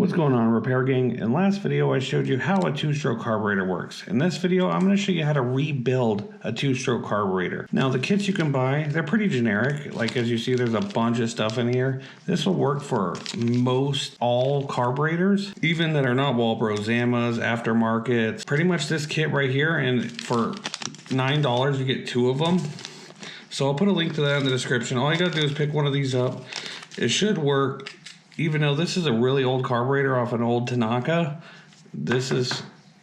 What's going on, Repair Gang? In last video I showed you how a two-stroke carburetor works. In this video I'm going to show you how to rebuild a two-stroke carburetor. Now the kits you can buy, they're pretty generic. Like as you see, there's a bunch of stuff in here. This will work for most all carburetors, even that are not Walbro, Zamas, aftermarkets. Pretty much this kit right here, and for $9 you get 2 of them. So I'll put a link to that in the description. All you gotta do is pick one of these up. It should work. Even though this is a really old carburetor off an old Tanaka, this is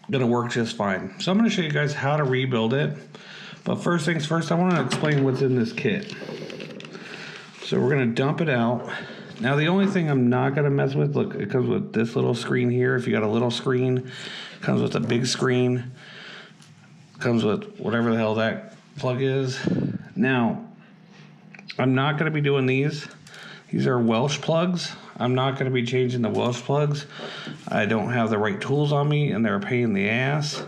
gonna work just fine. So I'm gonna show you guys how to rebuild it. But first things first, I wanna explain what's in this kit. So we're gonna dump it out. Now the only thing I'm not gonna mess with, look, it comes with this little screen here. If you got a little screen, it comes with a big screen, it comes with whatever the hell that plug is. Now, I'm not gonna be doing these. These are Welsh plugs. I'm not going to be changing the Welsh plugs. I don't have the right tools on me and they're a pain in the ass.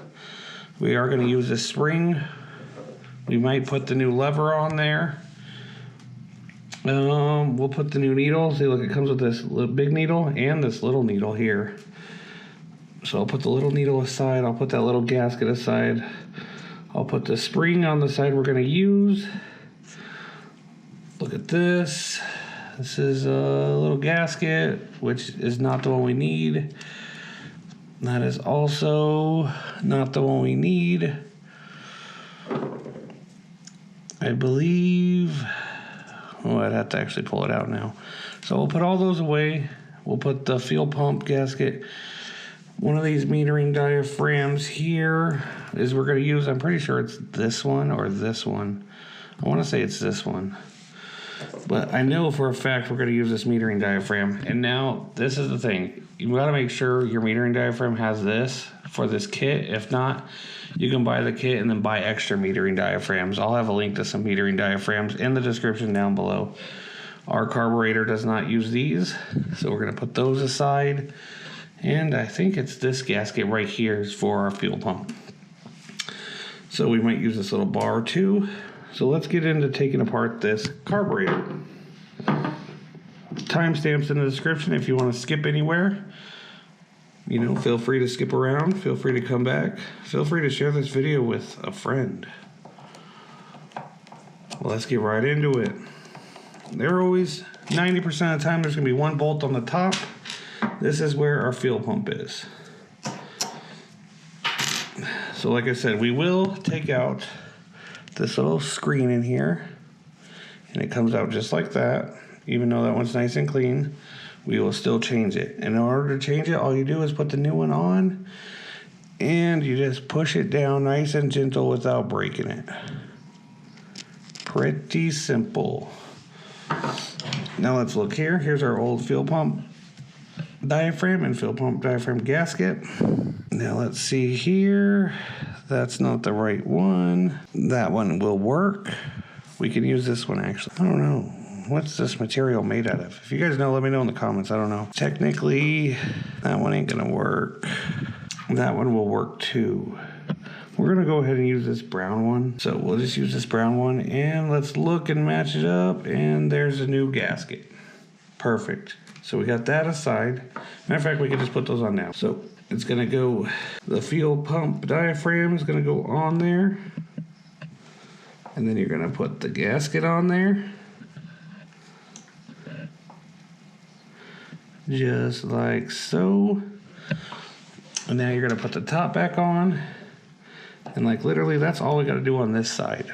We are going to use this spring. We might put the new lever on there. We'll put the new needle. See, look, it comes with this big needle and this little needle here. So I'll put the little needle aside. I'll put that little gasket aside. I'll put the spring on the side we're going to use. Look at this. This is a little gasket, which is not the one we need. That is also not the one we need. I believe, oh, I'd have to actually pull it out now. So we'll put all those away. We'll put the fuel pump gasket. One of these metering diaphragms here is we're gonna use, I'm pretty sure it's this one or this one. I wanna say it's this one. But I know for a fact we're going to use this metering diaphragm. And now this is the thing. You got to make sure your metering diaphragm has this for this kit. If not, you can buy the kit and then buy extra metering diaphragms. I'll have a link to some metering diaphragms in the description down below. Our carburetor does not use these, so we're going to put those aside. And I think it's this gasket right here is for our fuel pump. So we might use this little bar too. So let's get into taking apart this carburetor. Timestamps in the description if you want to skip anywhere. You know, feel free to skip around. Feel free to come back. Feel free to share this video with a friend. Well, let's get right into it. There are always, 90% of the time, there's going to be one bolt on the top. This is where our fuel pump is. So like I said, we will take out this little screen in here, and it comes out just like that. Even though that one's nice and clean, we will still change it. And in order to change it, all you do is put the new one on and you just push it down nice and gentle without breaking it. Pretty simple. Now let's look here. Here's our old fuel pump diaphragm and fuel pump diaphragm gasket. Now let's see here. That's not the right one. That one will work. We can use this one actually. I don't know. What's this material made out of? If you guys know, let me know in the comments. I don't know. Technically, that one ain't gonna work. That one will work too. We're gonna go ahead and use this brown one. So we'll just use this brown one and let's look and match it up. And there's a new gasket. Perfect. So we got that aside. Matter of fact, we can just put those on now. So it's gonna go, the fuel pump diaphragm is gonna go on there. And then you're gonna put the gasket on there. Just like so. And now you're gonna put the top back on. And like literally that's all we gotta do on this side.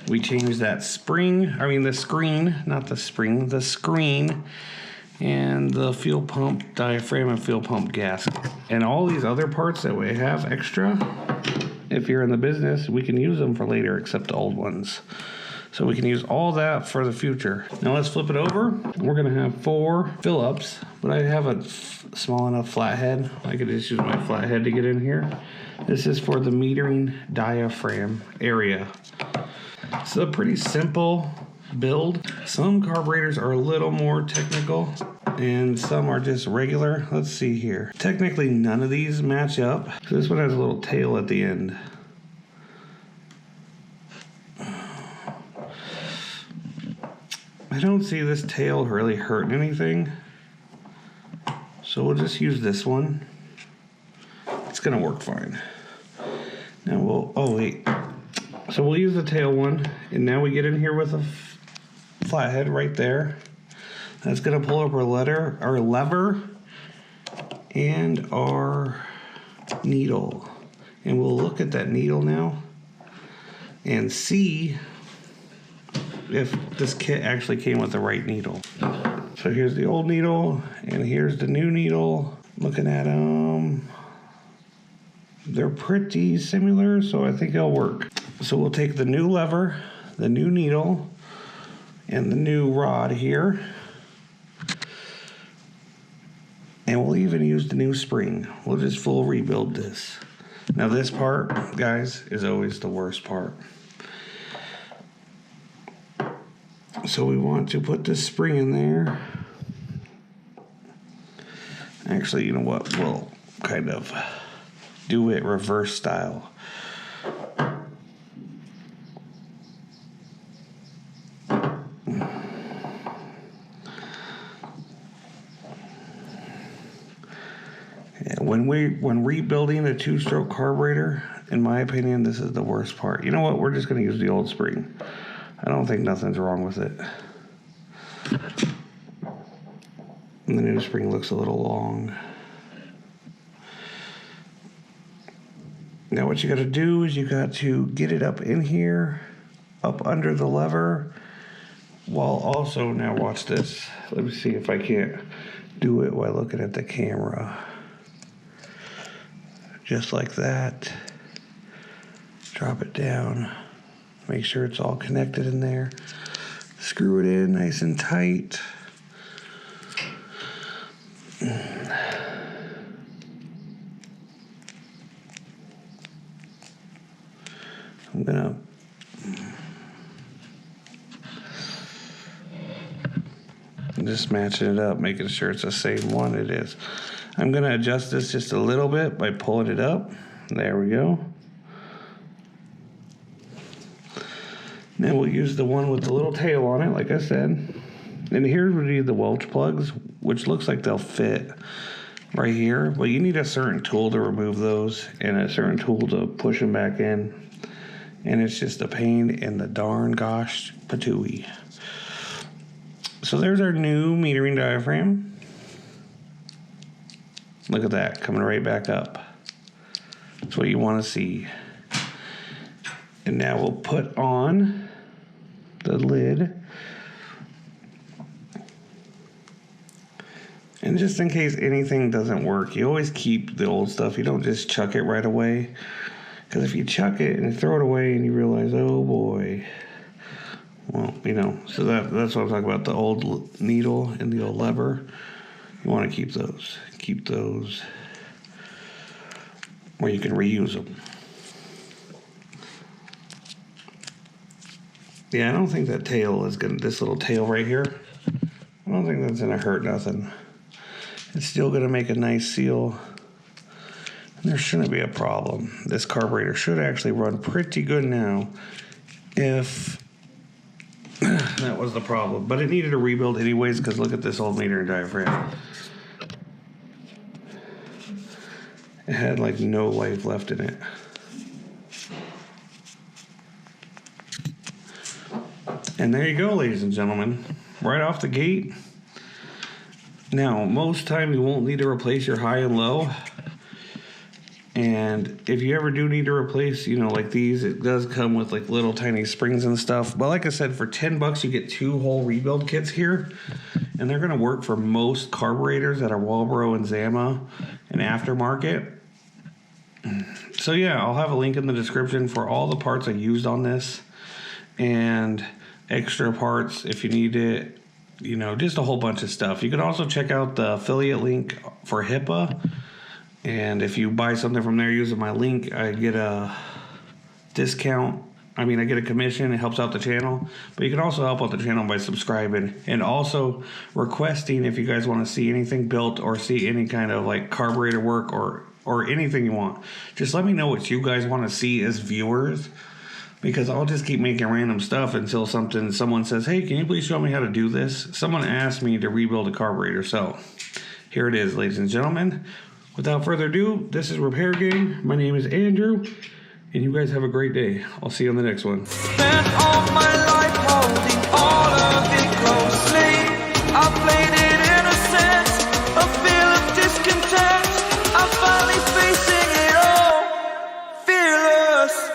We change that spring, the screen, not the spring, the screen, and the fuel pump diaphragm and fuel pump gasket. And all these other parts that we have extra, if you're in the business, we can use them for later, except the old ones. So we can use all that for the future. Now let's flip it over. We're gonna have 4 fill-ups, but I have a small enough flathead. I could just use my flathead to get in here. This is for the metering diaphragm area. It's a pretty simple build. Some carburetors are a little more technical and some are just regular. Let's see here. Technically none of these match up. So this one has a little tail at the end. I don't see this tail really hurting anything. So we'll just use this one. It's gonna work fine. Now we'll, oh wait. So we'll use the tail one, and now we get in here with a flathead right there. That's gonna pull up our lever and our needle. And we'll look at that needle now and see if this kit actually came with the right needle. So here's the old needle and here's the new needle. Looking at them, they're pretty similar, so I think it'll work. So we'll take the new lever, the new needle, and the new rod here. And we'll even use the new spring. We'll just full rebuild this. Now this part, guys, is always the worst part. So we want to put this spring in there. Actually, you know what? We'll kind of do it reverse style. When rebuilding a two-stroke carburetor, in my opinion, this is the worst part. You know what? We're just going to use the old spring. I don't think nothing's wrong with it. And the new spring looks a little long. Now what you got to do is you got to get it up in here, up under the lever, while also, now watch this. Let me see if I can't do it while looking at the camera. Just like that. Drop it down. Make sure it's all connected in there. Screw it in nice and tight. I'm gonna just matching it up, making sure it's the same one. It is. I'm gonna adjust this just a little bit by pulling it up. There we go. Now we'll use the one with the little tail on it, like I said. And here would be the Welch plugs, which looks like they'll fit right here. But you need a certain tool to remove those and a certain tool to push them back in. And it's just a pain in the darn gosh patooey. So there's our new metering diaphragm. Look at that, coming right back up. That's what you want to see. And now we'll put on the lid. And just in case anything doesn't work, you always keep the old stuff. You don't just chuck it right away. Because if you chuck it and you throw it away and you realize, oh boy. Well, you know, so that's what I'm talking about, the old needle and the old lever. You want to keep those. Keep those where you can reuse them. Yeah, I don't think that tail is gonna, this little tail right here, I don't think that's gonna hurt nothing. It's still gonna make a nice seal. And there shouldn't be a problem. This carburetor should actually run pretty good now if that was the problem. But it needed a rebuild anyways, because look at this old meter diaphragm. It had like no life left in it. And there you go, ladies and gentlemen. Right off the gate. Now, most time you won't need to replace your high and low. And if you ever do need to replace, you know, like these, it does come with like little tiny springs and stuff. But like I said, for 10 bucks, you get 2 whole rebuild kits here. And they're going to work for most carburetors that are Walbro and Zama and aftermarket. So yeah, I'll have a link in the description for all the parts I used on this. And extra parts if you need it. You know, just a whole bunch of stuff. You can also check out the affiliate link for Hipa. And if you buy something from there using my link, I get a discount. I mean, I get a commission. It helps out the channel. But you can also help out the channel by subscribing. And also requesting if you guys want to see anything built or see any kind of like carburetor work or anything you want. Just let me know what you guys want to see as viewers. Because I'll just keep making random stuff until someone says, hey, can you please show me how to do this? Someone asked me to rebuild a carburetor. So Here it is, ladies and gentlemen. Without further ado, this is Repairgang. My name is Andrew, and you guys have a great day. I'll see you on the next one. Spent all my life holding all of it closely. I played it innocent, a feel of discontent. I'm finally facing it all, fearless.